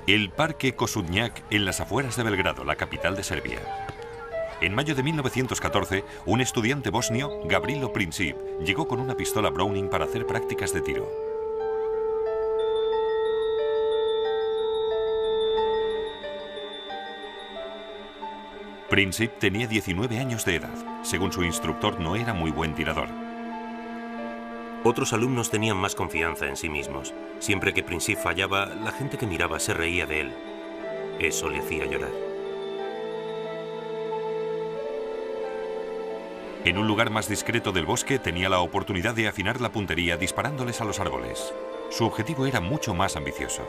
El Parque Kosudnjak en las afueras de Belgrado, la capital de Serbia. En mayo de 1914, un estudiante bosnio, Gavrilo Princip, llegó con una pistola Browning para hacer prácticas de tiro. Princip tenía 19 años de edad. Según su instructor, no era muy buen tirador. Otros alumnos tenían más confianza en sí mismos. Siempre que Princip fallaba, la gente que miraba se reía de él. Eso le hacía llorar. En un lugar más discreto del bosque tenía la oportunidad de afinar la puntería disparándoles a los árboles. Su objetivo era mucho más ambicioso.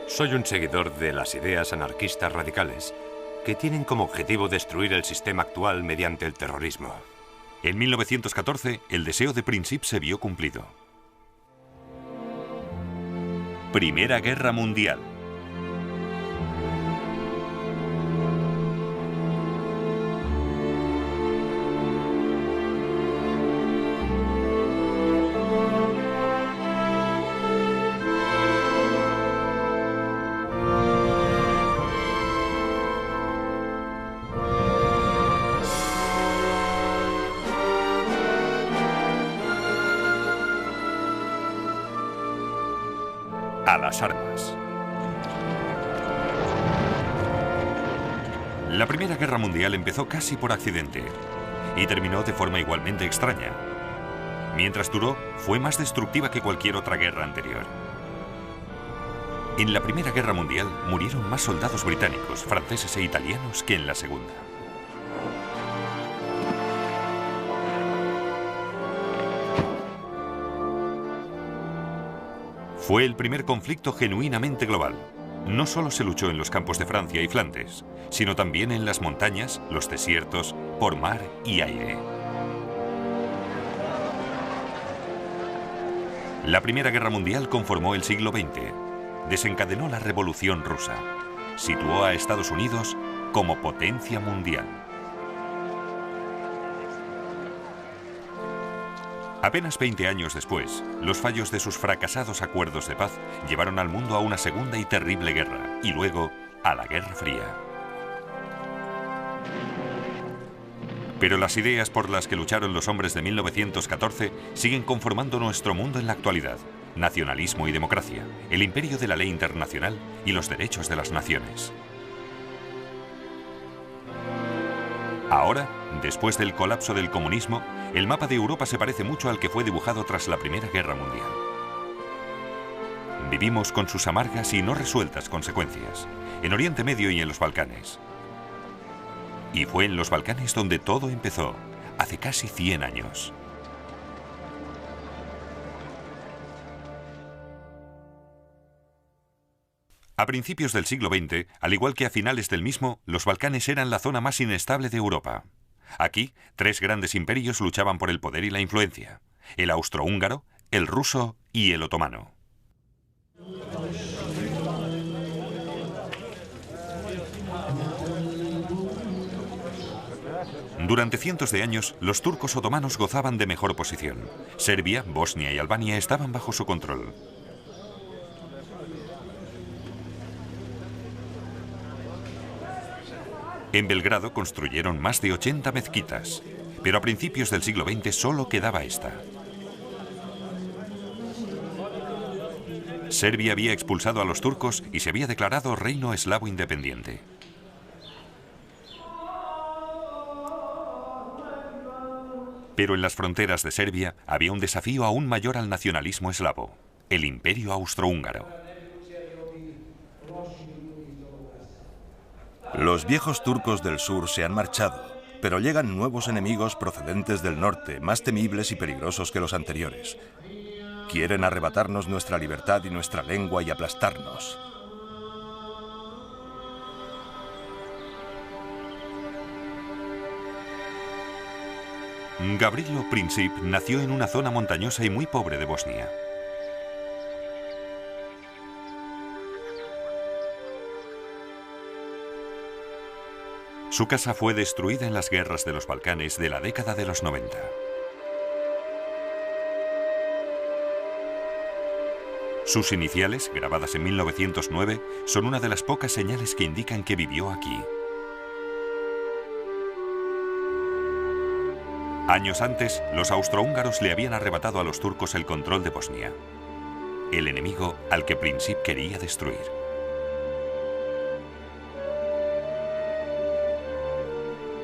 Soy un seguidor de las ideas anarquistas radicales, que tienen como objetivo destruir el sistema actual mediante el terrorismo. En 1914, el deseo de Princip se vio cumplido. Primera Guerra Mundial. A las armas. La Primera Guerra Mundial empezó casi por accidente y terminó de forma igualmente extraña. Mientras duró, fue más destructiva que cualquier otra guerra anterior. En la Primera Guerra Mundial murieron más soldados británicos, franceses e italianos que en la Segunda. Fue el primer conflicto genuinamente global. No solo se luchó en los campos de Francia y Flandes, sino también en las montañas, los desiertos, por mar y aire. La Primera Guerra Mundial conformó el siglo XX. Desencadenó la Revolución Rusa. Situó a Estados Unidos como potencia mundial. Apenas 20 años después, los fallos de sus fracasados acuerdos de paz llevaron al mundo a una segunda y terrible guerra, y luego a la Guerra Fría. Pero las ideas por las que lucharon los hombres de 1914 siguen conformando nuestro mundo en la actualidad. Nacionalismo y democracia, el imperio de la ley internacional y los derechos de las naciones. Ahora, después del colapso del comunismo, el mapa de Europa se parece mucho al que fue dibujado tras la Primera Guerra Mundial. Vivimos con sus amargas y no resueltas consecuencias, en Oriente Medio y en los Balcanes. Y fue en los Balcanes donde todo empezó, hace casi 100 años. A principios del siglo XX, al igual que a finales del mismo, los Balcanes eran la zona más inestable de Europa. Aquí, 3 grandes imperios luchaban por el poder y la influencia: el austrohúngaro, el ruso y el otomano. Durante cientos de años, los turcos otomanos gozaban de mejor posición. Serbia, Bosnia y Albania estaban bajo su control. En Belgrado construyeron más de 80 mezquitas, pero a principios del siglo XX solo quedaba esta. Serbia había expulsado a los turcos y se había declarado reino eslavo independiente. Pero en las fronteras de Serbia había un desafío aún mayor al nacionalismo eslavo: el imperio austrohúngaro. Los viejos turcos del sur se han marchado, pero llegan nuevos enemigos procedentes del norte, más temibles y peligrosos que los anteriores. Quieren arrebatarnos nuestra libertad y nuestra lengua y aplastarnos. Gavrilo Princip nació en una zona montañosa y muy pobre de Bosnia. Su casa fue destruida en las guerras de los Balcanes de la década de los 90. Sus iniciales, grabadas en 1909, son una de las pocas señales que indican que vivió aquí. Años antes, los austrohúngaros le habían arrebatado a los turcos el control de Bosnia, el enemigo al que Princip quería destruir.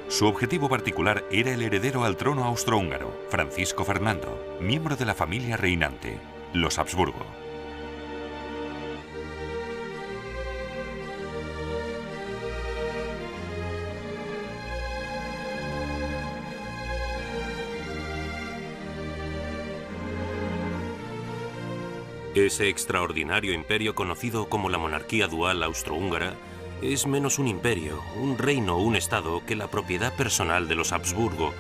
Su objetivo particular era el heredero al trono austrohúngaro, Francisco Fernando, miembro de la familia reinante, los Habsburgo. Ese extraordinario imperio conocido como la monarquía dual austrohúngara es menos un imperio, un reino o un estado que la propiedad personal de los Habsburgo,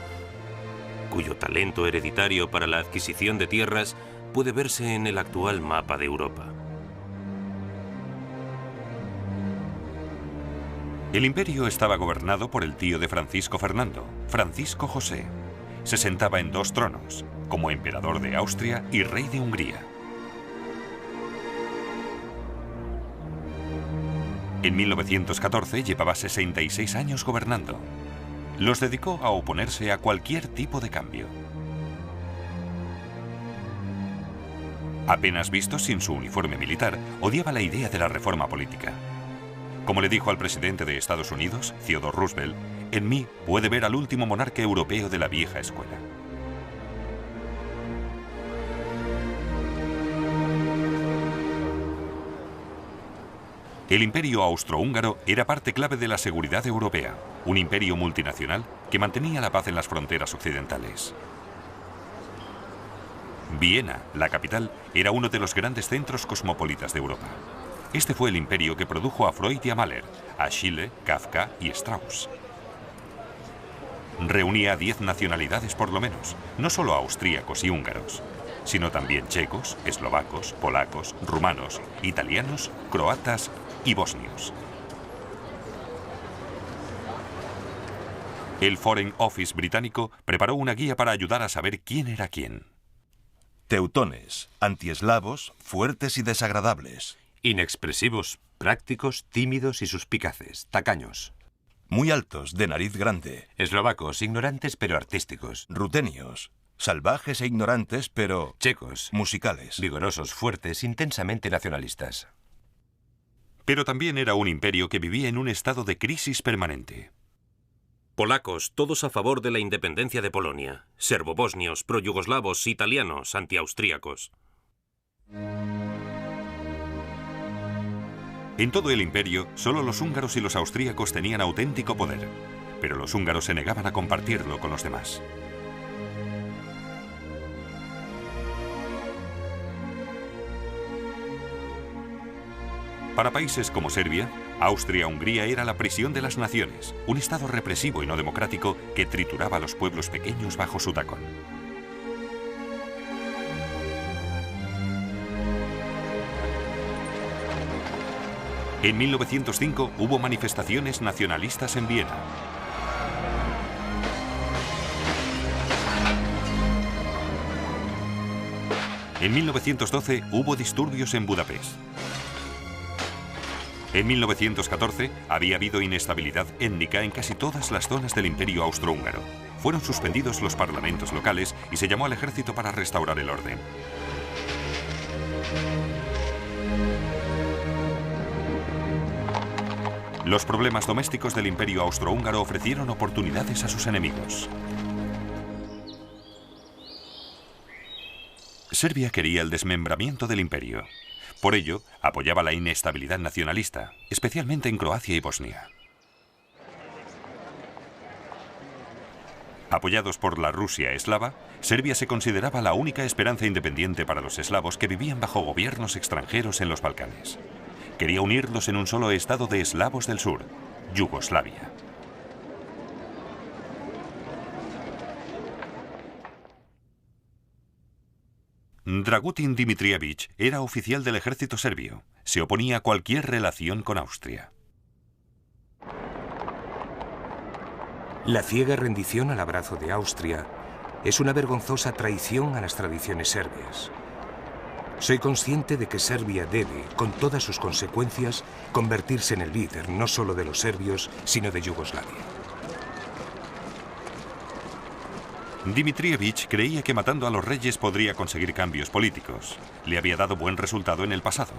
cuyo talento hereditario para la adquisición de tierras puede verse en el actual mapa de Europa. El imperio estaba gobernado por el tío de Francisco Fernando, Francisco José. Se sentaba en 2 tronos, como emperador de Austria y rey de Hungría. En 1914 llevaba 66 años gobernando. Los dedicó a oponerse a cualquier tipo de cambio. Apenas visto sin su uniforme militar, odiaba la idea de la reforma política. Como le dijo al presidente de Estados Unidos, Theodore Roosevelt, en mí puede ver al último monarca europeo de la vieja escuela. El imperio austrohúngaro era parte clave de la seguridad europea, un imperio multinacional que mantenía la paz en las fronteras occidentales. Viena, la capital, era uno de los grandes centros cosmopolitas de Europa. Este fue el imperio que produjo a Freud y a Mahler, a Schiele, Kafka y Strauss. Reunía a 10 nacionalidades por lo menos, no solo austríacos y húngaros, sino también checos, eslovacos, polacos, rumanos, italianos, croatas y bosnios. El Foreign Office británico preparó una guía para ayudar a saber quién era quién. Teutones, antieslavos, fuertes y desagradables. Inexpresivos, prácticos, tímidos y suspicaces, tacaños. Muy altos, de nariz grande. Eslovacos, ignorantes pero artísticos. Rutenios, salvajes e ignorantes pero... Checos, musicales. vigorosos, fuertes, intensamente nacionalistas. Pero también era un imperio que vivía en un estado de crisis permanente. Polacos, todos a favor de la independencia de Polonia. Serbobosnios, pro-yugoslavos, italianos, antiaustríacos. En todo el imperio, solo los húngaros y los austríacos tenían auténtico poder, pero los húngaros se negaban a compartirlo con los demás. Para países como Serbia, Austria-Hungría era la prisión de las naciones, un estado represivo y no democrático que trituraba a los pueblos pequeños bajo su tacón. En 1905 hubo manifestaciones nacionalistas en Viena. En 1912 hubo disturbios en Budapest. En 1914 había habido inestabilidad étnica en casi todas las zonas del Imperio Austrohúngaro. Fueron suspendidos los parlamentos locales y se llamó al ejército para restaurar el orden. Los problemas domésticos del Imperio Austrohúngaro ofrecieron oportunidades a sus enemigos. Serbia quería el desmembramiento del imperio. Por ello, apoyaba la inestabilidad nacionalista, especialmente en Croacia y Bosnia. Apoyados por la Rusia eslava, Serbia se consideraba la única esperanza independiente para los eslavos que vivían bajo gobiernos extranjeros en los Balcanes. Quería unirlos en un solo estado de eslavos del sur, Yugoslavia. Dragutin Dimitrievich era oficial del ejército serbio. Se oponía a cualquier relación con Austria. La ciega rendición al abrazo de Austria es una vergonzosa traición a las tradiciones serbias. Soy consciente de que Serbia debe, con todas sus consecuencias, convertirse en el líder no solo de los serbios, sino de Yugoslavia. Dmitrievich creía que matando a los reyes podría conseguir cambios políticos. Le había dado buen resultado en el pasado.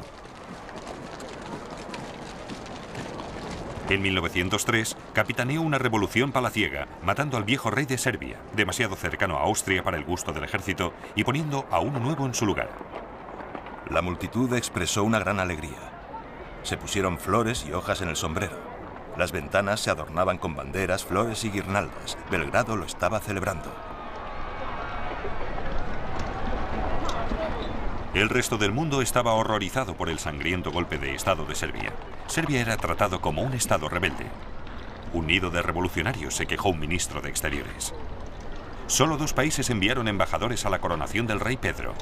En 1903, capitaneó una revolución palaciega, matando al viejo rey de Serbia, demasiado cercano a Austria para el gusto del ejército, y poniendo a uno nuevo en su lugar. La multitud expresó una gran alegría. Se pusieron flores y hojas en el sombrero. Las ventanas se adornaban con banderas, flores y guirnaldas. Belgrado lo estaba celebrando. El resto del mundo estaba horrorizado por el sangriento golpe de Estado de Serbia. Serbia era tratado como un Estado rebelde. Un nido de revolucionarios, se quejó un ministro de Exteriores. Solo 2 países enviaron embajadores a la coronación del rey Pedro: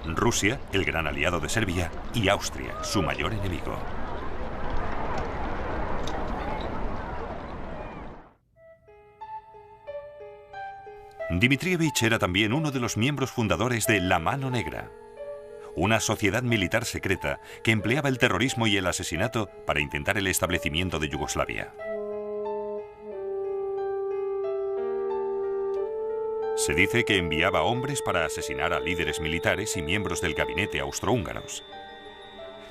Rusia, el gran aliado de Serbia, y Austria, su mayor enemigo. Dmitrievich era también uno de los miembros fundadores de La Mano Negra, una sociedad militar secreta que empleaba el terrorismo y el asesinato para intentar el establecimiento de Yugoslavia. Se dice que enviaba hombres para asesinar a líderes militares y miembros del gabinete austrohúngaros.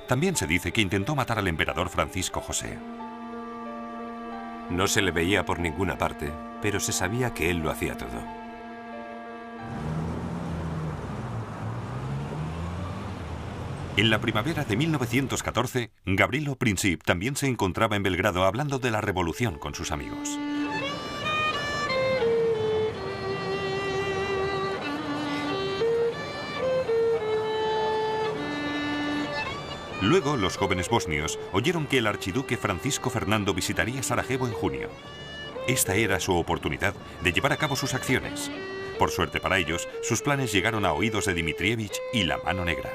También se dice que intentó matar al emperador Francisco José. No se le veía por ninguna parte, pero se sabía que él lo hacía todo. En la primavera de 1914, Gavrilo Princip también se encontraba en Belgrado hablando de la revolución con sus amigos. Luego, los jóvenes bosnios oyeron que el archiduque Francisco Fernando visitaría Sarajevo en junio. Esta era su oportunidad de llevar a cabo sus acciones. Por suerte para ellos, sus planes llegaron a oídos de Dmitrievich y La Mano Negra.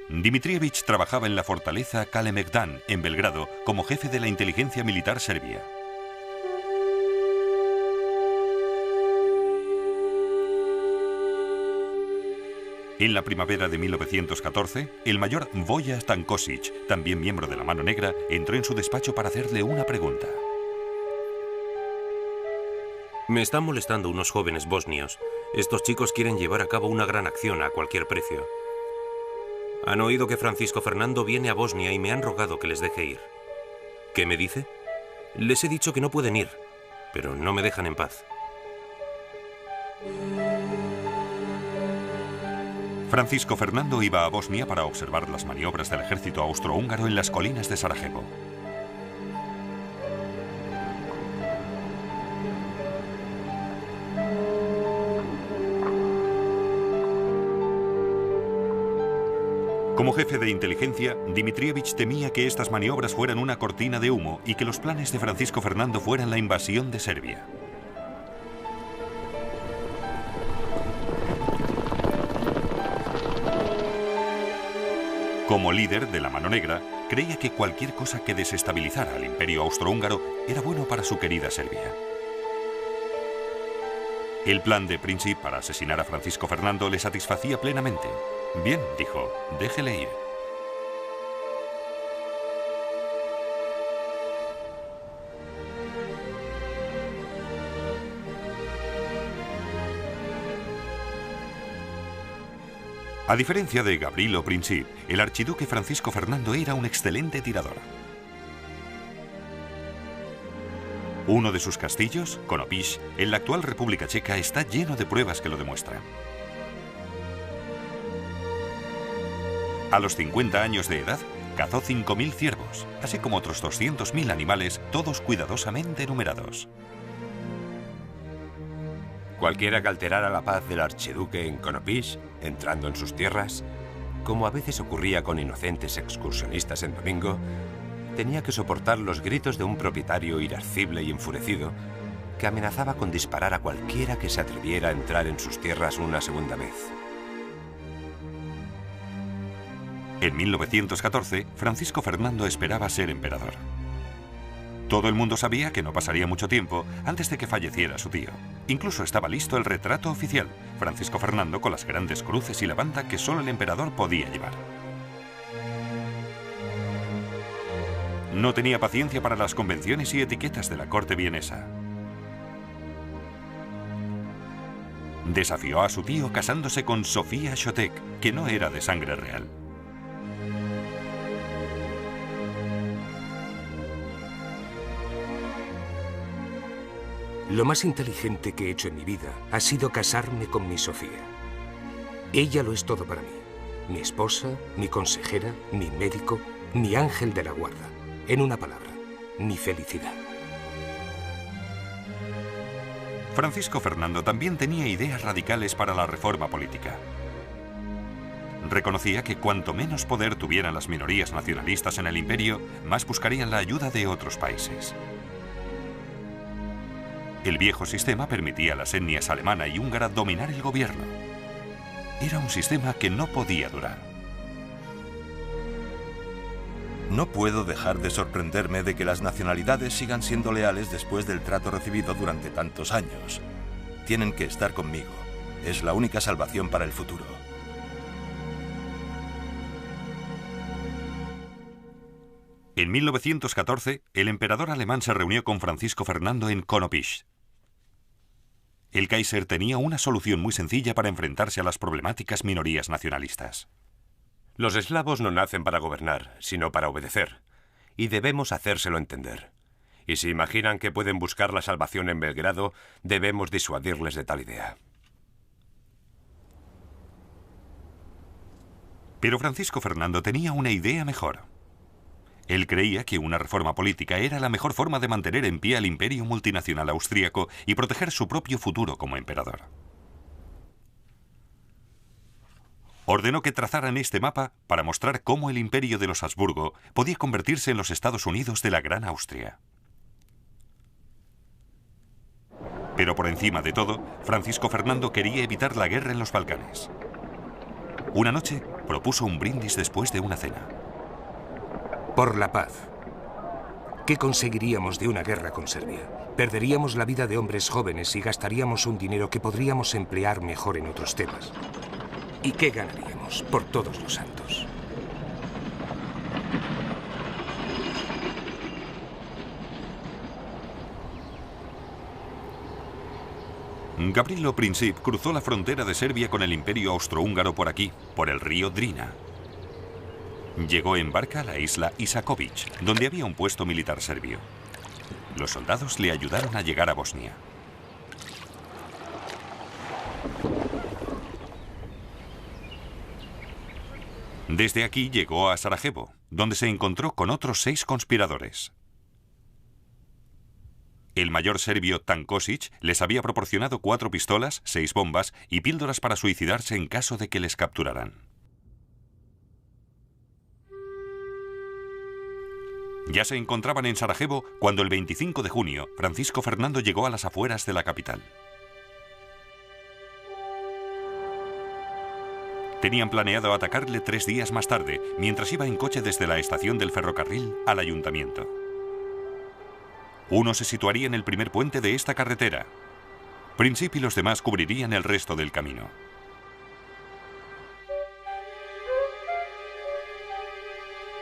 Dmitrievich trabajaba en la fortaleza Kalemegdan, en Belgrado, como jefe de la inteligencia militar serbia. En la primavera de 1914, el mayor Voja Stankosic, también miembro de La Mano Negra, entró en su despacho para hacerle una pregunta. Me están molestando unos jóvenes bosnios. Estos chicos quieren llevar a cabo una gran acción a cualquier precio. Han oído que Francisco Fernando viene a Bosnia y me han rogado que les deje ir. ¿Qué me dice? Les he dicho que no pueden ir, pero no me dejan en paz. Francisco Fernando iba a Bosnia para observar las maniobras del ejército austrohúngaro en las colinas de Sarajevo. Como jefe de inteligencia, Dmitrievich temía que estas maniobras fueran una cortina de humo y que los planes de Francisco Fernando fueran la invasión de Serbia. Como líder de La Mano Negra, creía que cualquier cosa que desestabilizara al imperio austrohúngaro era bueno para su querida Serbia. El plan de Princip para asesinar a Francisco Fernando le satisfacía plenamente. Bien, dijo, déjele ir. A diferencia de Gavrilo Princip, el archiduque Francisco Fernando era un excelente tirador. Uno de sus castillos, Konopíš, en la actual República Checa, está lleno de pruebas que lo demuestran. A los 50 años de edad, cazó 5.000 ciervos, así como otros 200.000 animales, todos cuidadosamente numerados. Cualquiera que alterara la paz del archiduque en Konopíš, entrando en sus tierras, como a veces ocurría con inocentes excursionistas en domingo, tenía que soportar los gritos de un propietario irascible y enfurecido que amenazaba con disparar a cualquiera que se atreviera a entrar en sus tierras una segunda vez. En 1914, Francisco Fernando esperaba ser emperador. Todo el mundo sabía que no pasaría mucho tiempo antes de que falleciera su tío. Incluso estaba listo el retrato oficial, Francisco Fernando con las grandes cruces y la banda que solo el emperador podía llevar. No tenía paciencia para las convenciones y etiquetas de la corte vienesa. Desafió a su tío casándose con Sofía Chotek, que no era de sangre real. Lo más inteligente que he hecho en mi vida ha sido casarme con mi Sofía. Ella lo es todo para mí. Mi esposa, mi consejera, mi médico, mi ángel de la guarda. En una palabra, mi felicidad. Francisco Fernando también tenía ideas radicales para la reforma política. Reconocía que cuanto menos poder tuvieran las minorías nacionalistas en el imperio, más buscarían la ayuda de otros países. El viejo sistema permitía a las etnias alemana y húngara dominar el gobierno. Era un sistema que no podía durar. No puedo dejar de sorprenderme de que las nacionalidades sigan siendo leales después del trato recibido durante tantos años. Tienen que estar conmigo. Es la única salvación para el futuro. En 1914, el emperador alemán se reunió con Francisco Fernando en Konopisz. El Kaiser tenía una solución muy sencilla para enfrentarse a las problemáticas minorías nacionalistas. Los eslavos no nacen para gobernar, sino para obedecer. Y debemos hacérselo entender. Y si imaginan que pueden buscar la salvación en Belgrado, debemos disuadirles de tal idea. Pero Francisco Fernando tenía una idea mejor. Él creía que una reforma política era la mejor forma de mantener en pie al imperio multinacional austríaco y proteger su propio futuro como emperador. Ordenó que trazaran este mapa para mostrar cómo el imperio de los Habsburgo podía convertirse en los Estados Unidos de la Gran Austria. Pero por encima de todo, Francisco Fernando quería evitar la guerra en los Balcanes. Una noche propuso un brindis después de una cena. Por la paz. ¿Qué conseguiríamos de una guerra con Serbia? Perderíamos la vida de hombres jóvenes y gastaríamos un dinero que podríamos emplear mejor en otros temas. ¿Y qué ganaríamos? Por todos los santos. Gavrilo Princip cruzó la frontera de Serbia con el imperio austrohúngaro por aquí, por el río Drina. Llegó en barca a la isla Isaković, donde había un puesto militar serbio. Los soldados le ayudaron a llegar a Bosnia. Desde aquí llegó a Sarajevo, donde se encontró con otros 6 conspiradores. El mayor serbio Tankosić les había proporcionado 4 pistolas, 6 bombas y píldoras para suicidarse en caso de que les capturaran. Ya se encontraban en Sarajevo cuando el 25 de junio Francisco Fernando llegó a las afueras de la capital. Tenían planeado atacarle 3 días más tarde, mientras iba en coche desde la estación del ferrocarril al ayuntamiento. Uno se situaría en el primer puente de esta carretera. Princip y los demás cubrirían el resto del camino.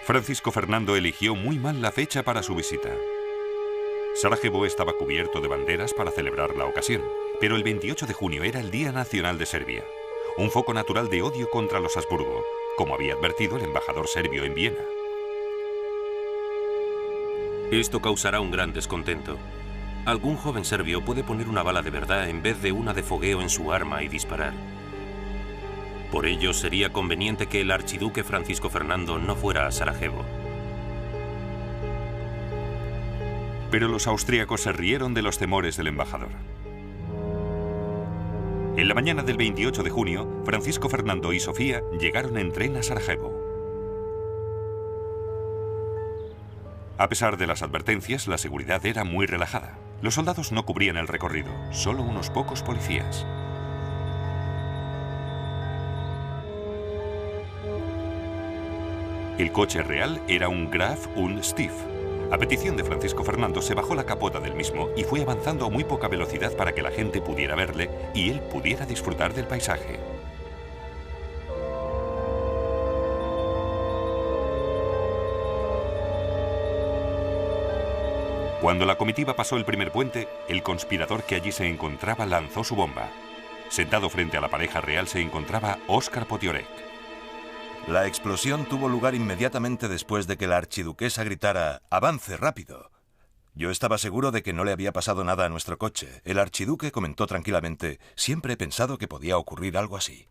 Francisco Fernando eligió muy mal la fecha para su visita. Sarajevo estaba cubierto de banderas para celebrar la ocasión, pero el 28 de junio era el Día Nacional de Serbia, un foco natural de odio contra los Habsburgo, como había advertido el embajador serbio en Viena. Esto causará un gran descontento. Algún joven serbio puede poner una bala de verdad en vez de una de fogueo en su arma y disparar. Por ello, sería conveniente que el archiduque Francisco Fernando no fuera a Sarajevo. Pero los austríacos se rieron de los temores del embajador. En la mañana del 28 de junio, Francisco Fernando y Sofía llegaron en tren a Sarajevo. A pesar de las advertencias, la seguridad era muy relajada. Los soldados no cubrían el recorrido, solo unos pocos policías. El coche real era un Graf und Stief, A petición de Francisco Fernando se bajó la capota del mismo y fue avanzando a muy poca velocidad para que la gente pudiera verle y él pudiera disfrutar del paisaje. Cuando la comitiva pasó el primer puente, el conspirador que allí se encontraba lanzó su bomba. Sentado frente a la pareja real se encontraba Óscar Potiorek. La explosión tuvo lugar inmediatamente después de que la archiduquesa gritara «¡Avance, rápido!». Yo estaba seguro de que no le había pasado nada a nuestro coche. El archiduque comentó tranquilamente «Siempre he pensado que podía ocurrir algo así».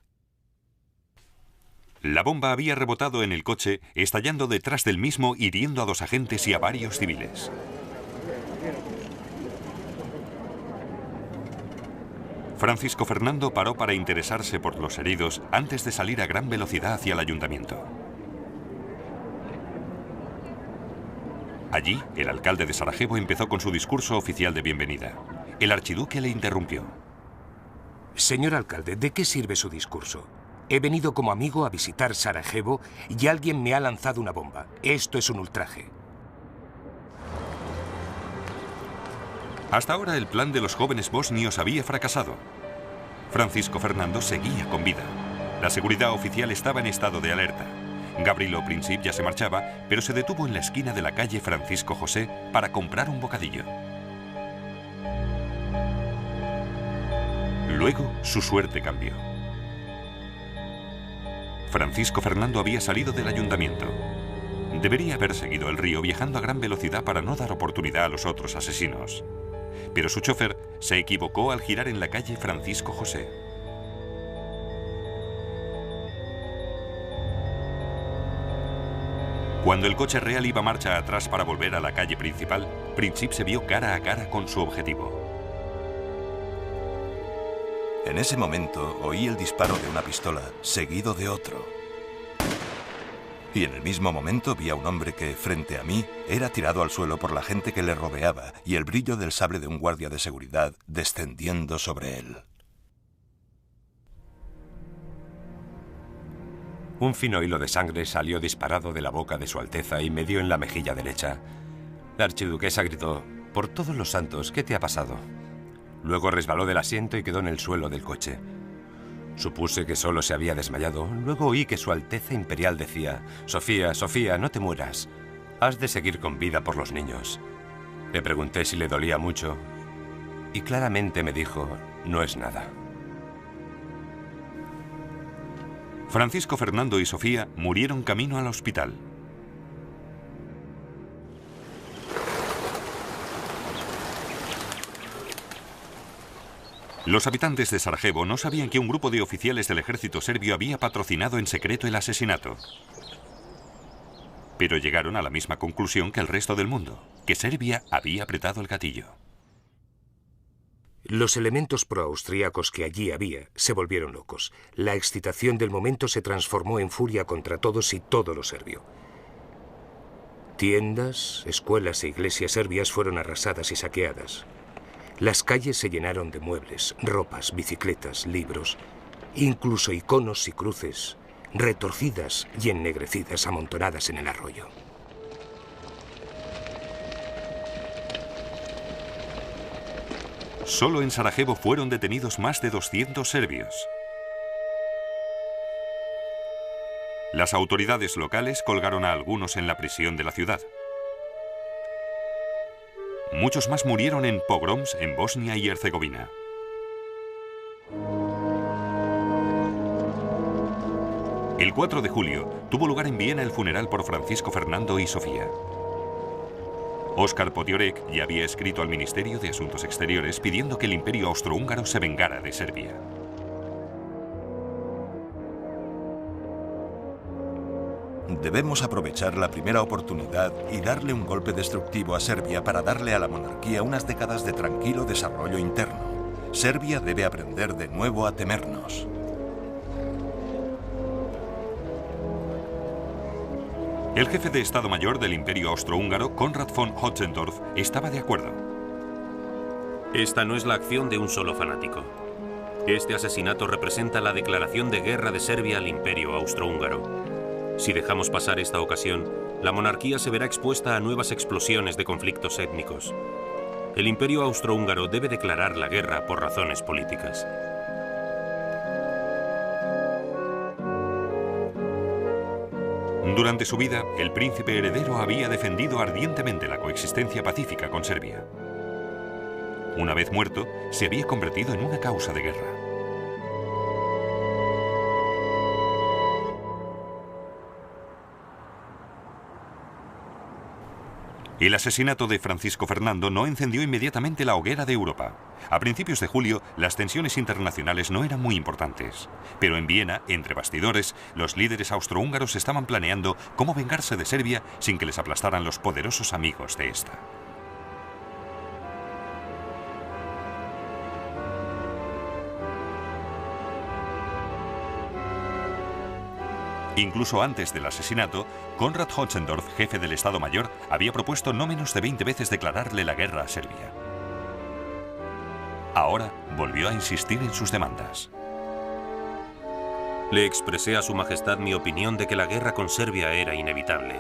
La bomba había rebotado en el coche, estallando detrás del mismo, hiriendo a 2 agentes y a varios civiles. Francisco Fernando paró para interesarse por los heridos antes de salir a gran velocidad hacia el ayuntamiento. Allí, el alcalde de Sarajevo empezó con su discurso oficial de bienvenida. El archiduque le interrumpió. Señor alcalde, ¿de qué sirve su discurso? He venido como amigo a visitar Sarajevo y alguien me ha lanzado una bomba. Esto es un ultraje. Hasta ahora el plan de los jóvenes bosnios había fracasado. Francisco Fernando seguía con vida. La seguridad oficial estaba en estado de alerta. Gavrilo Princip ya se marchaba, pero se detuvo en la esquina de la calle Francisco José para comprar un bocadillo. Luego, su suerte cambió. Francisco Fernando había salido del ayuntamiento. Debería haber seguido el río viajando a gran velocidad para no dar oportunidad a los otros asesinos. Pero su chofer se equivocó al girar en la calle Francisco José. Cuando el coche real iba marcha atrás para volver a la calle principal, Princip se vio cara a cara con su objetivo. En ese momento oí el disparo de una pistola, seguido de otro. Y en el mismo momento vi a un hombre que, frente a mí, era tirado al suelo por la gente que le rodeaba y el brillo del sable de un guardia de seguridad descendiendo sobre él. Un fino hilo de sangre salió disparado de la boca de Su Alteza y me dio en la mejilla derecha. La archiduquesa gritó: «Por todos los santos, ¿qué te ha pasado?». Luego resbaló del asiento y quedó en el suelo del coche. Supuse que solo se había desmayado. Luego oí que Su Alteza Imperial decía: «Sofía, Sofía, no te mueras. Has de seguir con vida por los niños». Le pregunté si le dolía mucho y claramente me dijo: «No es nada». Francisco Fernando y Sofía murieron camino al hospital. Los habitantes de Sarajevo no sabían que un grupo de oficiales del ejército serbio había patrocinado en secreto el asesinato. Pero llegaron a la misma conclusión que el resto del mundo, que Serbia había apretado el gatillo. Los elementos proaustríacos que allí había se volvieron locos. La excitación del momento se transformó en furia contra todos y todo lo serbio. Tiendas, escuelas e iglesias serbias fueron arrasadas y saqueadas. Las calles se llenaron de muebles, ropas, bicicletas, libros, incluso iconos y cruces, retorcidas y ennegrecidas amontonadas en el arroyo. Solo en Sarajevo fueron detenidos más de 200 serbios. Las autoridades locales colgaron a algunos en la prisión de la ciudad. Muchos más murieron en pogroms en Bosnia y Herzegovina. El 4 de julio tuvo lugar en Viena el funeral por Francisco Fernando y Sofía. Óscar Potiorek ya había escrito al Ministerio de Asuntos Exteriores pidiendo que el Imperio Austrohúngaro se vengara de Serbia. Debemos aprovechar la primera oportunidad y darle un golpe destructivo a Serbia para darle a la monarquía unas décadas de tranquilo desarrollo interno. Serbia debe aprender de nuevo a temernos. El jefe de Estado Mayor del Imperio Austrohúngaro, Konrad von Hotzendorf, estaba de acuerdo. Esta no es la acción de un solo fanático. Este asesinato representa la declaración de guerra de Serbia al Imperio Austrohúngaro. Si dejamos pasar esta ocasión, la monarquía se verá expuesta a nuevas explosiones de conflictos étnicos. El Imperio Austrohúngaro debe declarar la guerra por razones políticas. Durante su vida, el príncipe heredero había defendido ardientemente la coexistencia pacífica con Serbia. Una vez muerto, se había convertido en una causa de guerra. El asesinato de Francisco Fernando no encendió inmediatamente la hoguera de Europa. A principios de julio, las tensiones internacionales no eran muy importantes. Pero en Viena, entre bastidores, los líderes austrohúngaros estaban planeando cómo vengarse de Serbia sin que les aplastaran los poderosos amigos de esta. Incluso antes del asesinato, Konrad Hotzendorf, jefe del Estado Mayor, había propuesto no menos de 20 veces declararle la guerra a Serbia. Ahora volvió a insistir en sus demandas. Le expresé a Su Majestad mi opinión de que la guerra con Serbia era inevitable.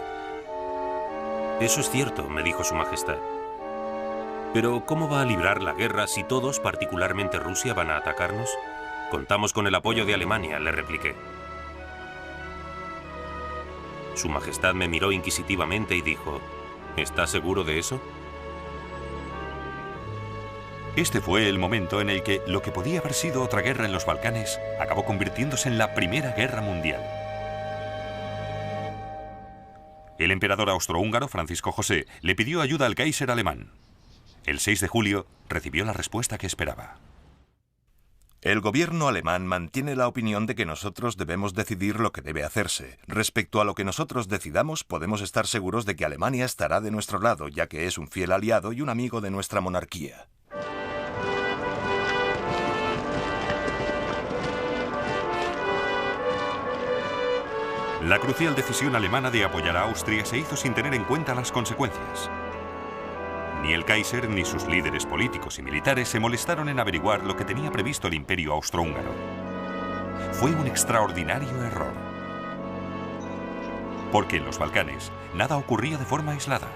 Eso es cierto, me dijo Su Majestad. Pero ¿cómo va a librar la guerra si todos, particularmente Rusia, van a atacarnos? Contamos con el apoyo de Alemania, le repliqué. Su Majestad me miró inquisitivamente y dijo, ¿está seguro de eso? Este fue el momento en el que lo que podía haber sido otra guerra en los Balcanes acabó convirtiéndose en la Primera Guerra Mundial. El emperador austrohúngaro, Francisco José, le pidió ayuda al Kaiser alemán. El 6 de julio recibió la respuesta que esperaba. El gobierno alemán mantiene la opinión de que nosotros debemos decidir lo que debe hacerse. Respecto a lo que nosotros decidamos, podemos estar seguros de que Alemania estará de nuestro lado, ya que es un fiel aliado y un amigo de nuestra monarquía. La crucial decisión alemana de apoyar a Austria se hizo sin tener en cuenta las consecuencias. Ni el Kaiser ni sus líderes políticos y militares se molestaron en averiguar lo que tenía previsto el Imperio Austrohúngaro. Fue un extraordinario error. Porque en los Balcanes nada ocurría de forma aislada.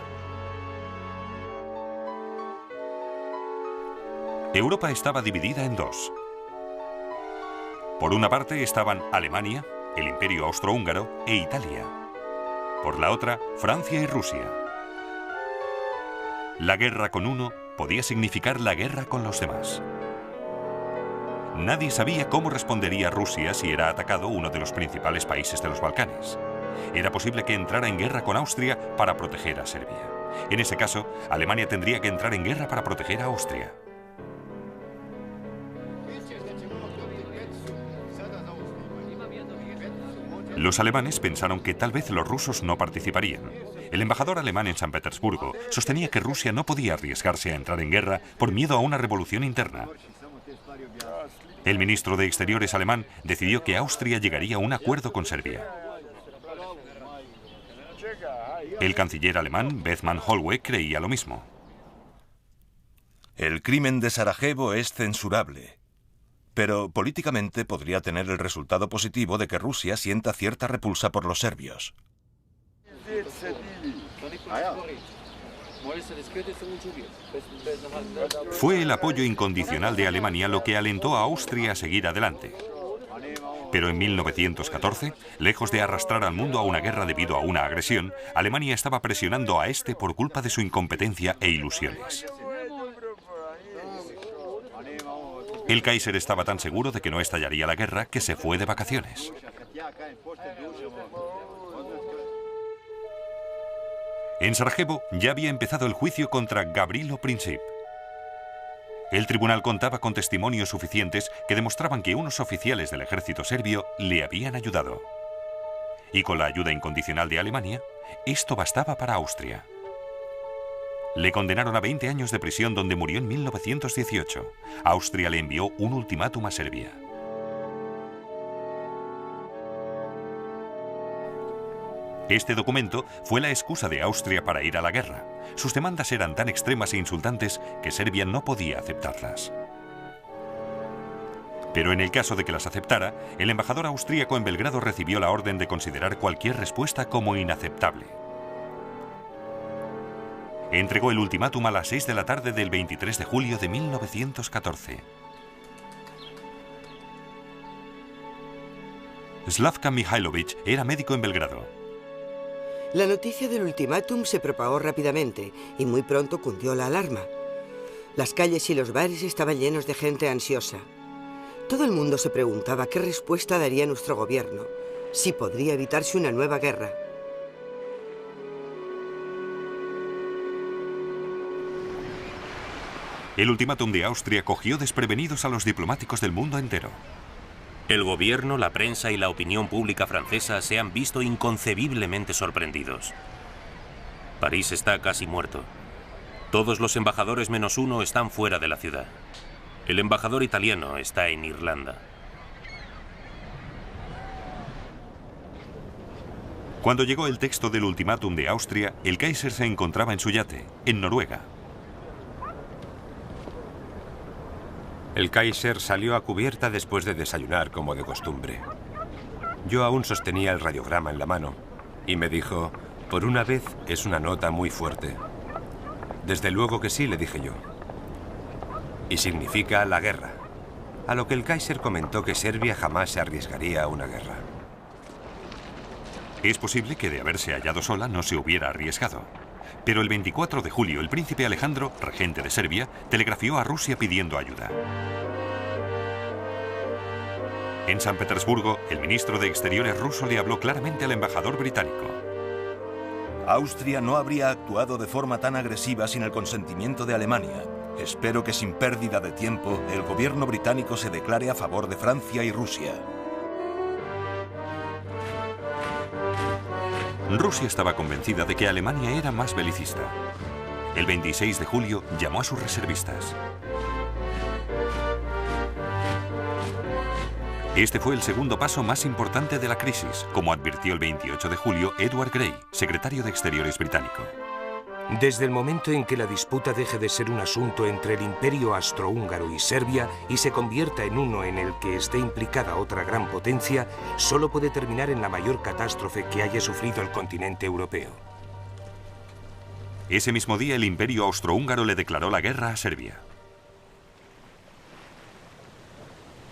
Europa estaba dividida en dos. Por una parte estaban Alemania, el Imperio Austrohúngaro e Italia. Por la otra, Francia y Rusia. La guerra con uno podía significar la guerra con los demás. Nadie sabía cómo respondería Rusia si era atacado uno de los principales países de los Balcanes. Era posible que entrara en guerra con Austria para proteger a Serbia. En ese caso, Alemania tendría que entrar en guerra para proteger a Austria. Los alemanes pensaron que tal vez los rusos no participarían. El embajador alemán en San Petersburgo sostenía que Rusia no podía arriesgarse a entrar en guerra por miedo a una revolución interna. El ministro de Exteriores alemán decidió que Austria llegaría a un acuerdo con Serbia. El canciller alemán, Bethmann Hollweg, creía lo mismo. El crimen de Sarajevo es censurable, pero políticamente podría tener el resultado positivo de que Rusia sienta cierta repulsa por los serbios. Fue el apoyo incondicional de Alemania lo que alentó a Austria a seguir adelante. Pero en 1914, lejos de arrastrar al mundo a una guerra debido a una agresión, Alemania estaba presionando a este por culpa de su incompetencia e ilusiones. El Kaiser estaba tan seguro de que no estallaría la guerra que se fue de vacaciones. En Sarajevo ya había empezado el juicio contra Gavrilo Princip. El tribunal contaba con testimonios suficientes que demostraban que unos oficiales del ejército serbio le habían ayudado. Y con la ayuda incondicional de Alemania, esto bastaba para Austria. Le condenaron a 20 años de prisión donde murió en 1918. Austria le envió un ultimátum a Serbia. Este documento fue la excusa de Austria para ir a la guerra. Sus demandas eran tan extremas e insultantes que Serbia no podía aceptarlas. Pero en el caso de que las aceptara, el embajador austríaco en Belgrado recibió la orden de considerar cualquier respuesta como inaceptable. Entregó el ultimátum a las 6 de la tarde del 23 de julio de 1914. Slavka Mihailovich era médico en Belgrado. La noticia del ultimátum se propagó rápidamente y muy pronto cundió la alarma. Las calles y los bares estaban llenos de gente ansiosa. Todo el mundo se preguntaba qué respuesta daría nuestro gobierno, si podría evitarse una nueva guerra. El ultimátum de Austria cogió desprevenidos a los diplomáticos del mundo entero. El gobierno, la prensa y la opinión pública francesa se han visto inconcebiblemente sorprendidos. París está casi muerto. Todos los embajadores menos uno están fuera de la ciudad. El embajador italiano está en Irlanda. Cuando llegó el texto del ultimátum de Austria, el Kaiser se encontraba en su yate, en Noruega. El Kaiser salió a cubierta después de desayunar como de costumbre. Yo aún sostenía el radiograma en la mano y me dijo, por una vez es una nota muy fuerte. Desde luego que sí, le dije yo. Y significa la guerra. A lo que el Kaiser comentó que Serbia jamás se arriesgaría a una guerra. Es posible que de haberse hallado sola no se hubiera arriesgado. Pero el 24 de julio el príncipe Alejandro, regente de Serbia, telegrafió a Rusia pidiendo ayuda. En San Petersburgo, el ministro de Exteriores ruso le habló claramente al embajador británico. Austria no habría actuado de forma tan agresiva sin el consentimiento de Alemania. Espero que sin pérdida de tiempo el gobierno británico se declare a favor de Francia y Rusia. Rusia estaba convencida de que Alemania era más belicista. El 26 de julio llamó a sus reservistas. Este fue el segundo paso más importante de la crisis, como advirtió el 28 de julio Edward Grey, secretario de Exteriores británico. Desde el momento en que la disputa deje de ser un asunto entre el Imperio Austrohúngaro y Serbia y se convierta en uno en el que esté implicada otra gran potencia, solo puede terminar en la mayor catástrofe que haya sufrido el continente europeo. Ese mismo día el Imperio Austrohúngaro le declaró la guerra a Serbia.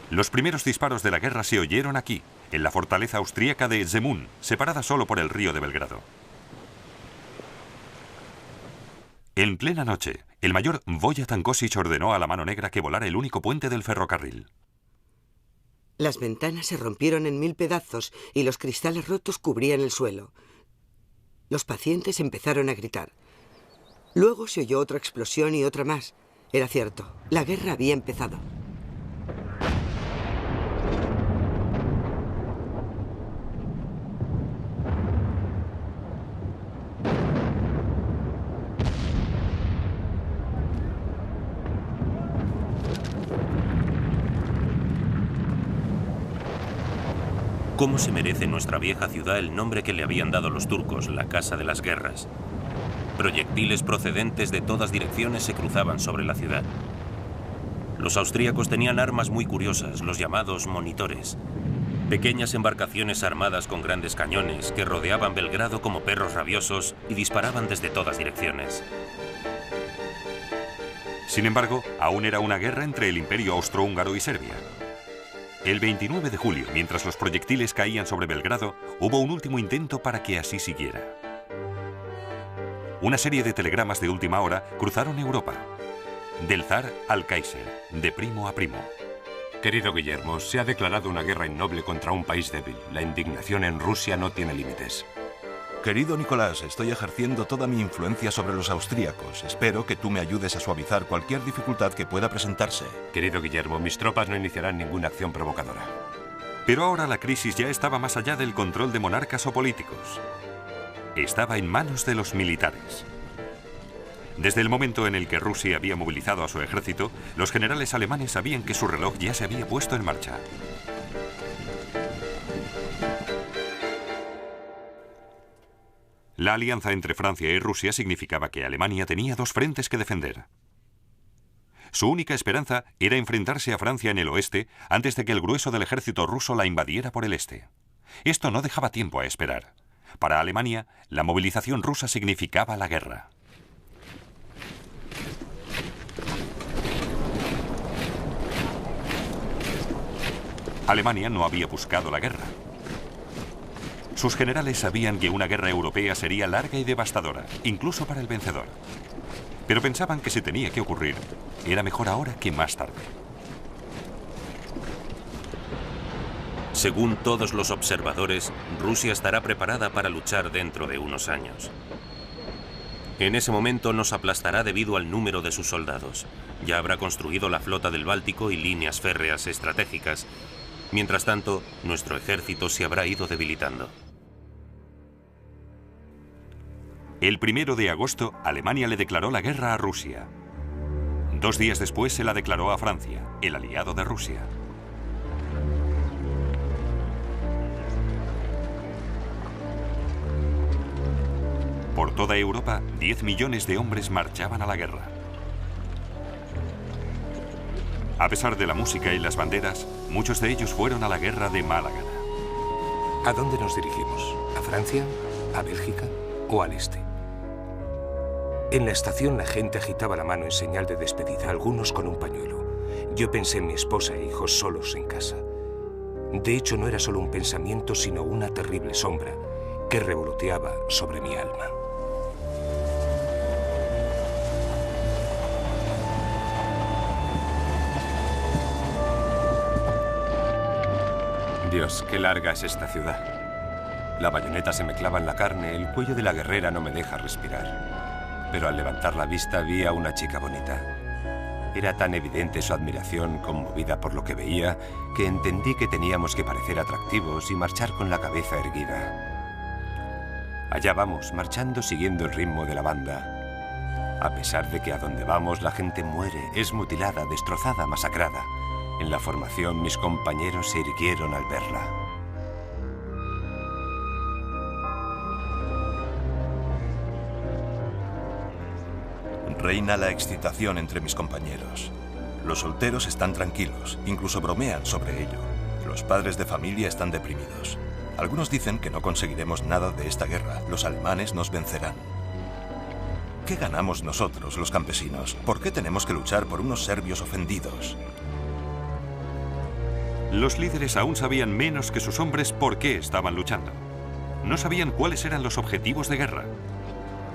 Los primeros disparos de la guerra se oyeron aquí, en la fortaleza austríaca de Zemun, separada solo por el río de Belgrado. En plena noche, el mayor Vojatan Kosic ordenó a la Mano Negra que volara el único puente del ferrocarril. Las ventanas se rompieron en 1000 pedazos y los cristales rotos cubrían el suelo. Los pacientes empezaron a gritar. Luego se oyó otra explosión y otra más. Era cierto, la guerra había empezado. ¿Cómo se merece nuestra vieja ciudad el nombre que le habían dado los turcos, la Casa de las Guerras? Proyectiles procedentes de todas direcciones se cruzaban sobre la ciudad. Los austríacos tenían armas muy curiosas, los llamados monitores. Pequeñas embarcaciones armadas con grandes cañones que rodeaban Belgrado como perros rabiosos y disparaban desde todas direcciones. Sin embargo, aún era una guerra entre el Imperio Austrohúngaro y Serbia. El 29 de julio, mientras los proyectiles caían sobre Belgrado, hubo un último intento para que así siguiera. Una serie de telegramas de última hora cruzaron Europa. Del zar al Kaiser, de primo a primo. Querido Guillermo, se ha declarado una guerra innoble contra un país débil. La indignación en Rusia no tiene límites. Querido Nicolás, estoy ejerciendo toda mi influencia sobre los austríacos. Espero que tú me ayudes a suavizar cualquier dificultad que pueda presentarse. Querido Guillermo, mis tropas no iniciarán ninguna acción provocadora. Pero ahora la crisis ya estaba más allá del control de monarcas o políticos. Estaba en manos de los militares. Desde el momento en el que Rusia había movilizado a su ejército, los generales alemanes sabían que su reloj ya se había puesto en marcha. La alianza entre Francia y Rusia significaba que Alemania tenía dos frentes que defender. Su única esperanza era enfrentarse a Francia en el oeste antes de que el grueso del ejército ruso la invadiera por el este. Esto no dejaba tiempo a esperar. Para Alemania, la movilización rusa significaba la guerra. Alemania no había buscado la guerra. Sus generales sabían que una guerra europea sería larga y devastadora, incluso para el vencedor. Pero pensaban que si tenía que ocurrir, era mejor ahora que más tarde. Según todos los observadores, Rusia estará preparada para luchar dentro de unos años. En ese momento nos aplastará debido al número de sus soldados. Ya habrá construido la flota del Báltico y líneas férreas estratégicas. Mientras tanto, nuestro ejército se habrá ido debilitando. El 1 de agosto, Alemania le declaró la guerra a Rusia. 2 días después se la declaró a Francia, el aliado de Rusia. Por toda Europa, 10 millones de hombres marchaban a la guerra. A pesar de la música y las banderas, muchos de ellos fueron a la guerra de mala gana. ¿A dónde nos dirigimos? ¿A Francia? ¿A Bélgica? ¿O al este? En la estación la gente agitaba la mano en señal de despedida, algunos con un pañuelo. Yo pensé en mi esposa e hijos solos en casa. De hecho, no era solo un pensamiento, sino una terrible sombra que revoloteaba sobre mi alma. Dios, qué larga es esta ciudad. La bayoneta se me clava en la carne, el cuello de la guerrera no me deja respirar. Pero al levantar la vista vi a una chica bonita. Era tan evidente su admiración, conmovida por lo que veía, que entendí que teníamos que parecer atractivos y marchar con la cabeza erguida. Allá vamos, marchando siguiendo el ritmo de la banda. A pesar de que a donde vamos la gente muere, es mutilada, destrozada, masacrada. En la formación mis compañeros se irguieron al verla. Reina la excitación entre mis compañeros. Los solteros están tranquilos, incluso bromean sobre ello. Los padres de familia están deprimidos. Algunos dicen que no conseguiremos nada de esta guerra. Los alemanes nos vencerán. ¿Qué ganamos nosotros, los campesinos? ¿Por qué tenemos que luchar por unos serbios ofendidos? Los líderes aún sabían menos que sus hombres por qué estaban luchando. No sabían cuáles eran los objetivos de guerra.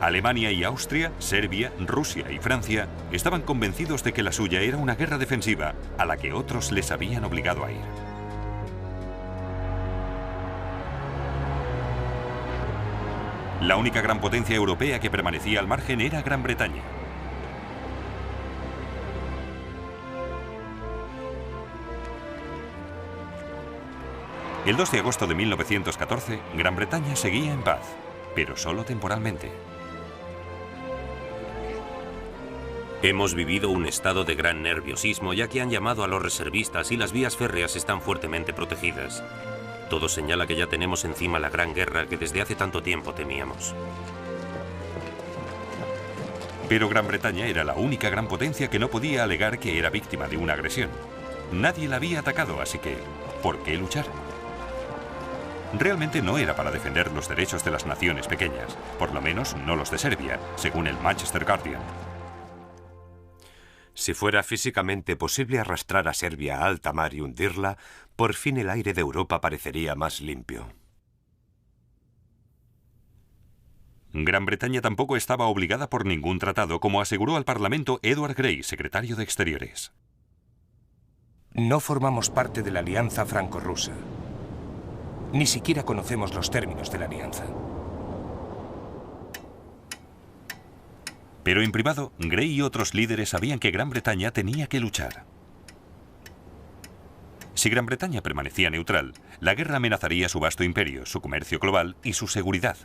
Alemania y Austria, Serbia, Rusia y Francia estaban convencidos de que la suya era una guerra defensiva a la que otros les habían obligado a ir. La única gran potencia europea que permanecía al margen era Gran Bretaña. El 2 de agosto de 1914, Gran Bretaña seguía en paz, pero solo temporalmente. Hemos vivido un estado de gran nerviosismo, ya que han llamado a los reservistas y las vías férreas están fuertemente protegidas. Todo señala que ya tenemos encima la gran guerra que desde hace tanto tiempo temíamos. Pero Gran Bretaña era la única gran potencia que no podía alegar que era víctima de una agresión. Nadie la había atacado, así que ¿por qué luchar? Realmente no era para defender los derechos de las naciones pequeñas, por lo menos no los de Serbia, según el Manchester Guardian. Si fuera físicamente posible arrastrar a Serbia a alta mar y hundirla, por fin el aire de Europa parecería más limpio. Gran Bretaña tampoco estaba obligada por ningún tratado, como aseguró al Parlamento Edward Grey, secretario de Exteriores. No formamos parte de la alianza franco-rusa. Ni siquiera conocemos los términos de la alianza. Pero en privado, Grey y otros líderes sabían que Gran Bretaña tenía que luchar. Si Gran Bretaña permanecía neutral, la guerra amenazaría su vasto imperio, su comercio global y su seguridad.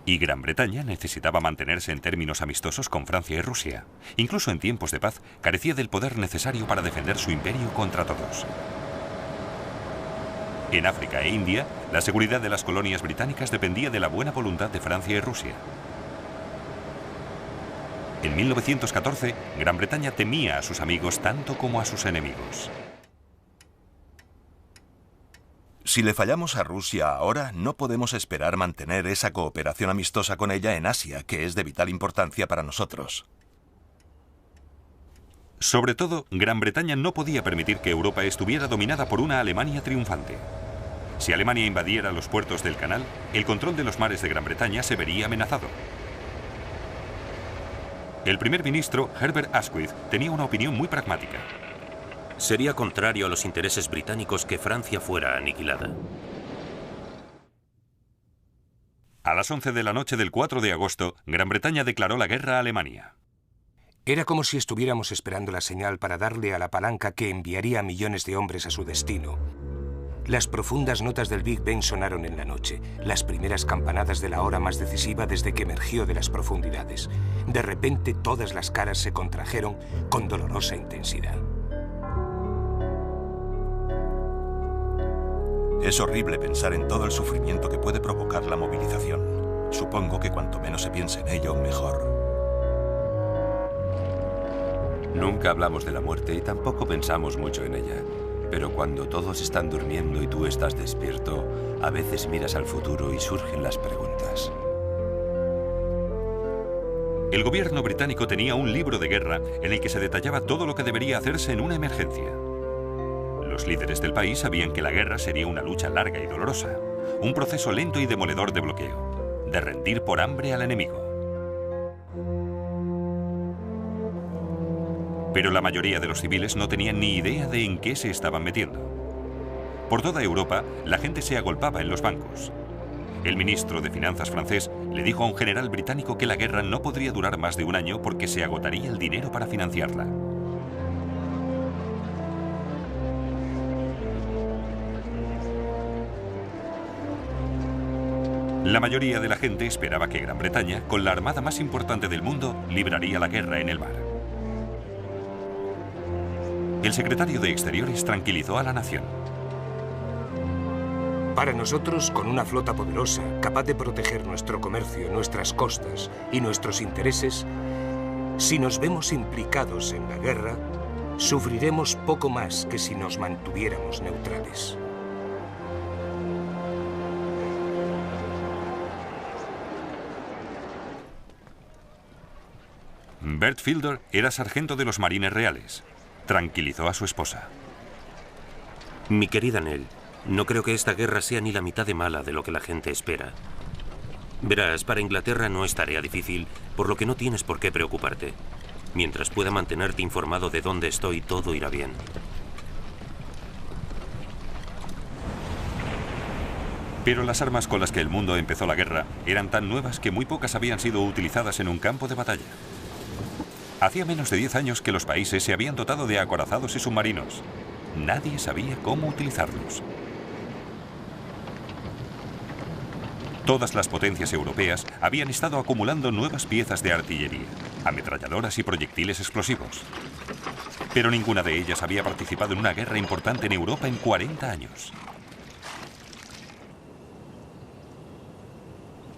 Y Gran Bretaña necesitaba mantenerse en términos amistosos con Francia y Rusia. Incluso en tiempos de paz, carecía del poder necesario para defender su imperio contra todos. En África e India, la seguridad de las colonias británicas dependía de la buena voluntad de Francia y Rusia. En 1914, Gran Bretaña temía a sus amigos tanto como a sus enemigos. Si le fallamos a Rusia ahora, no podemos esperar mantener esa cooperación amistosa con ella en Asia, que es de vital importancia para nosotros. Sobre todo, Gran Bretaña no podía permitir que Europa estuviera dominada por una Alemania triunfante. Si Alemania invadiera los puertos del canal, el control de los mares de Gran Bretaña se vería amenazado. El primer ministro, Herbert Asquith, tenía una opinión muy pragmática. Sería contrario a los intereses británicos que Francia fuera aniquilada. A las 11 de la noche del 4 de agosto, Gran Bretaña declaró la guerra a Alemania. Era como si estuviéramos esperando la señal para darle a la palanca que enviaría a millones de hombres a su destino. Las profundas notas del Big Ben sonaron en la noche, las primeras campanadas de la hora más decisiva desde que emergió de las profundidades. De repente todas las caras se contrajeron con dolorosa intensidad. Es horrible pensar en todo el sufrimiento que puede provocar la movilización. Supongo que cuanto menos se piense en ello, mejor. Nunca hablamos de la muerte y tampoco pensamos mucho en ella. Pero cuando todos están durmiendo y tú estás despierto, a veces miras al futuro y surgen las preguntas. El gobierno británico tenía un libro de guerra en el que se detallaba todo lo que debería hacerse en una emergencia. Los líderes del país sabían que la guerra sería una lucha larga y dolorosa, un proceso lento y demoledor de bloqueo, de rendir por hambre al enemigo. Pero la mayoría de los civiles no tenían ni idea de en qué se estaban metiendo. Por toda Europa, la gente se agolpaba en los bancos. El ministro de Finanzas francés le dijo a un general británico que la guerra no podría durar más de un año porque se agotaría el dinero para financiarla. La mayoría de la gente esperaba que Gran Bretaña, con la armada más importante del mundo, libraría la guerra en el mar. El secretario de Exteriores tranquilizó a la nación. Para nosotros, con una flota poderosa, capaz de proteger nuestro comercio, nuestras costas y nuestros intereses, si nos vemos implicados en la guerra, sufriremos poco más que si nos mantuviéramos neutrales. Bert Fielder era sargento de los Marines Reales. Tranquilizó a su esposa. Mi querida Nell, no creo que esta guerra sea ni la mitad de mala de lo que la gente espera. Verás, para Inglaterra no es tarea difícil, por lo que no tienes por qué preocuparte. Mientras pueda mantenerte informado de dónde estoy, todo irá bien. Pero las armas con las que el mundo empezó la guerra eran tan nuevas que muy pocas habían sido utilizadas en un campo de batalla. Hacía menos de 10 años que los países se habían dotado de acorazados y submarinos. Nadie sabía cómo utilizarlos. Todas las potencias europeas habían estado acumulando nuevas piezas de artillería, ametralladoras y proyectiles explosivos. Pero ninguna de ellas había participado en una guerra importante en Europa en 40 años.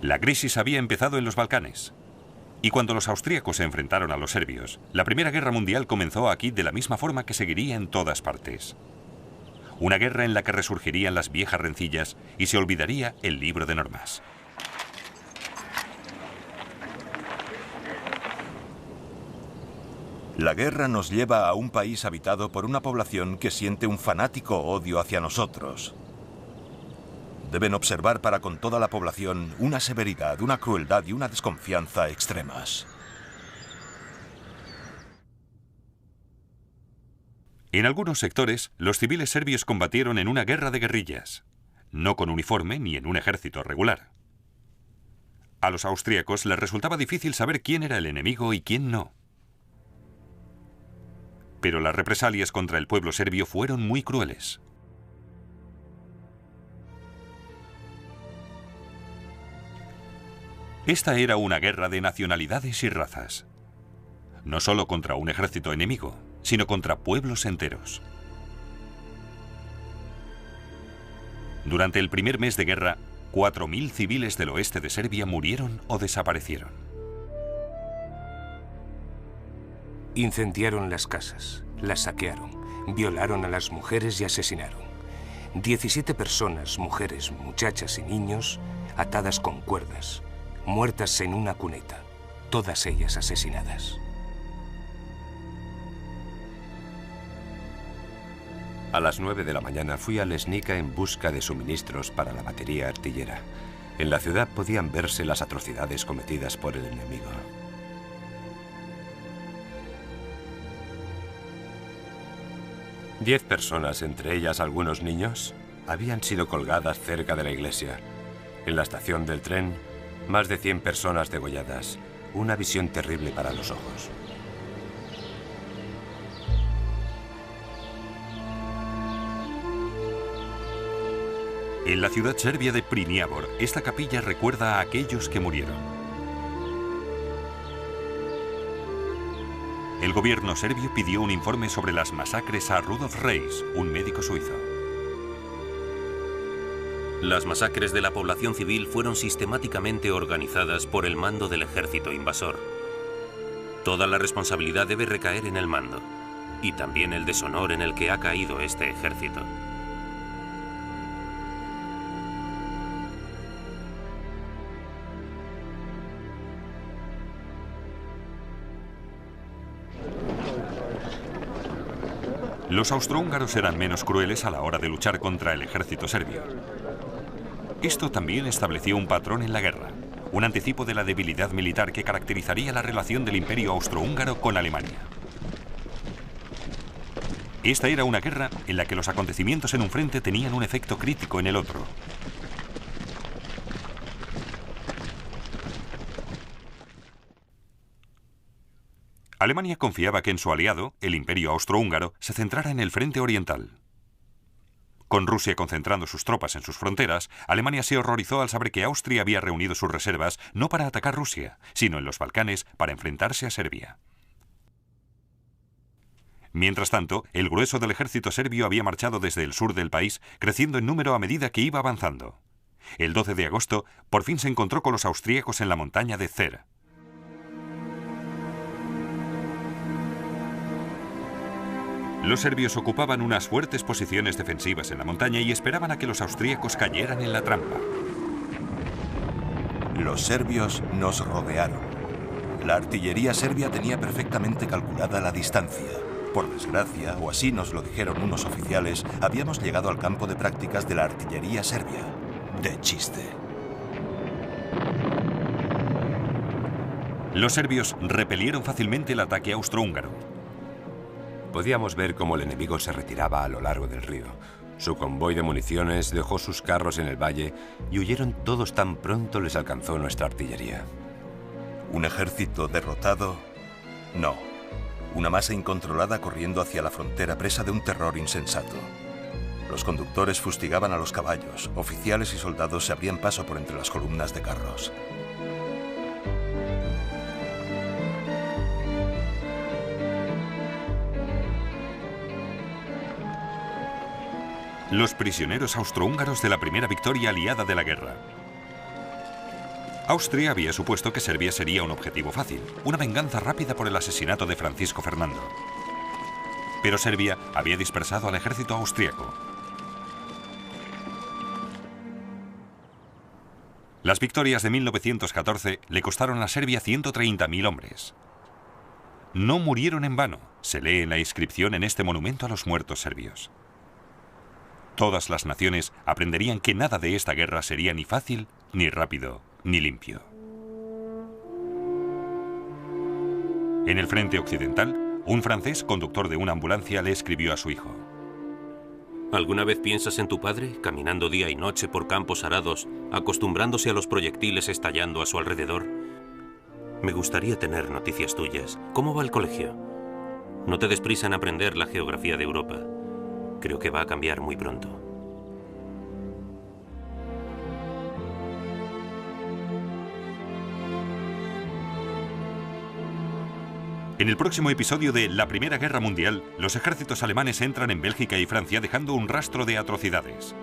La crisis había empezado en los Balcanes. Y cuando los austríacos se enfrentaron a los serbios, la Primera Guerra Mundial comenzó aquí de la misma forma que seguiría en todas partes. Una guerra en la que resurgirían las viejas rencillas y se olvidaría el libro de normas. La guerra nos lleva a un país habitado por una población que siente un fanático odio hacia nosotros. Deben observar para con toda la población una severidad, una crueldad y una desconfianza extremas. En algunos sectores, los civiles serbios combatieron en una guerra de guerrillas, no con uniforme ni en un ejército regular. A los austríacos les resultaba difícil saber quién era el enemigo y quién no. Pero las represalias contra el pueblo serbio fueron muy crueles. Esta era una guerra de nacionalidades y razas. No solo contra un ejército enemigo, sino contra pueblos enteros. Durante el primer mes de guerra, 4.000 civiles del oeste de Serbia murieron o desaparecieron. Incendiaron las casas, las saquearon, violaron a las mujeres y asesinaron. 17 personas, mujeres, muchachas y niños, atadas con cuerdas, muertas en una cuneta, todas ellas asesinadas. A las 9 de la mañana fui a Lesnica en busca de suministros para la batería artillera. En la ciudad podían verse las atrocidades cometidas por el enemigo. Diez personas, entre ellas algunos niños, habían sido colgadas cerca de la iglesia. En la estación del tren, más de 100 personas degolladas. Una visión terrible para los ojos. En la ciudad serbia de Priniavor, esta capilla recuerda a aquellos que murieron. El gobierno serbio pidió un informe sobre las masacres a Rudolf Reis, un médico suizo. Las masacres de la población civil fueron sistemáticamente organizadas por el mando del ejército invasor. Toda la responsabilidad debe recaer en el mando, y también el deshonor en el que ha caído este ejército. Los austrohúngaros eran menos crueles a la hora de luchar contra el ejército serbio. Esto también estableció un patrón en la guerra, un anticipo de la debilidad militar que caracterizaría la relación del Imperio austrohúngaro con Alemania. Esta era una guerra en la que los acontecimientos en un frente tenían un efecto crítico en el otro. Alemania confiaba que en su aliado, el Imperio austrohúngaro, se centrara en el frente oriental. Con Rusia concentrando sus tropas en sus fronteras, Alemania se horrorizó al saber que Austria había reunido sus reservas no para atacar Rusia, sino en los Balcanes para enfrentarse a Serbia. Mientras tanto, el grueso del ejército serbio había marchado desde el sur del país, creciendo en número a medida que iba avanzando. El 12 de agosto, por fin se encontró con los austríacos en la montaña de Cer. Los serbios ocupaban unas fuertes posiciones defensivas en la montaña y esperaban a que los austríacos cayeran en la trampa. Los serbios nos rodearon. La artillería serbia tenía perfectamente calculada la distancia. Por desgracia, o así nos lo dijeron unos oficiales, habíamos llegado al campo de prácticas de la artillería serbia. De chiste. Los serbios repelieron fácilmente el ataque austrohúngaro. Podíamos ver cómo el enemigo se retiraba a lo largo del río. Su convoy de municiones dejó sus carros en el valle y huyeron todos tan pronto les alcanzó nuestra artillería. ¿Un ejército derrotado? No. Una masa incontrolada corriendo hacia la frontera presa de un terror insensato. Los conductores fustigaban a los caballos, oficiales y soldados se abrían paso por entre las columnas de carros. Los prisioneros austrohúngaros de la primera victoria aliada de la guerra. Austria había supuesto que Serbia sería un objetivo fácil, una venganza rápida por el asesinato de Francisco Fernando. Pero Serbia había dispersado al ejército austríaco. Las victorias de 1914 le costaron a Serbia 130.000 hombres. No murieron en vano, se lee en la inscripción en este monumento a los muertos serbios. Todas las naciones aprenderían que nada de esta guerra sería ni fácil, ni rápido, ni limpio. En el frente occidental, un francés, conductor de una ambulancia, le escribió a su hijo: ¿Alguna vez piensas en tu padre, caminando día y noche por campos arados, acostumbrándose a los proyectiles estallando a su alrededor? Me gustaría tener noticias tuyas. ¿Cómo va el colegio? No te des prisa en aprender la geografía de Europa. Creo que va a cambiar muy pronto. En el próximo episodio de La Primera Guerra Mundial, los ejércitos alemanes entran en Bélgica y Francia dejando un rastro de atrocidades.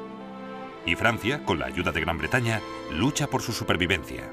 Y Francia, con la ayuda de Gran Bretaña, lucha por su supervivencia.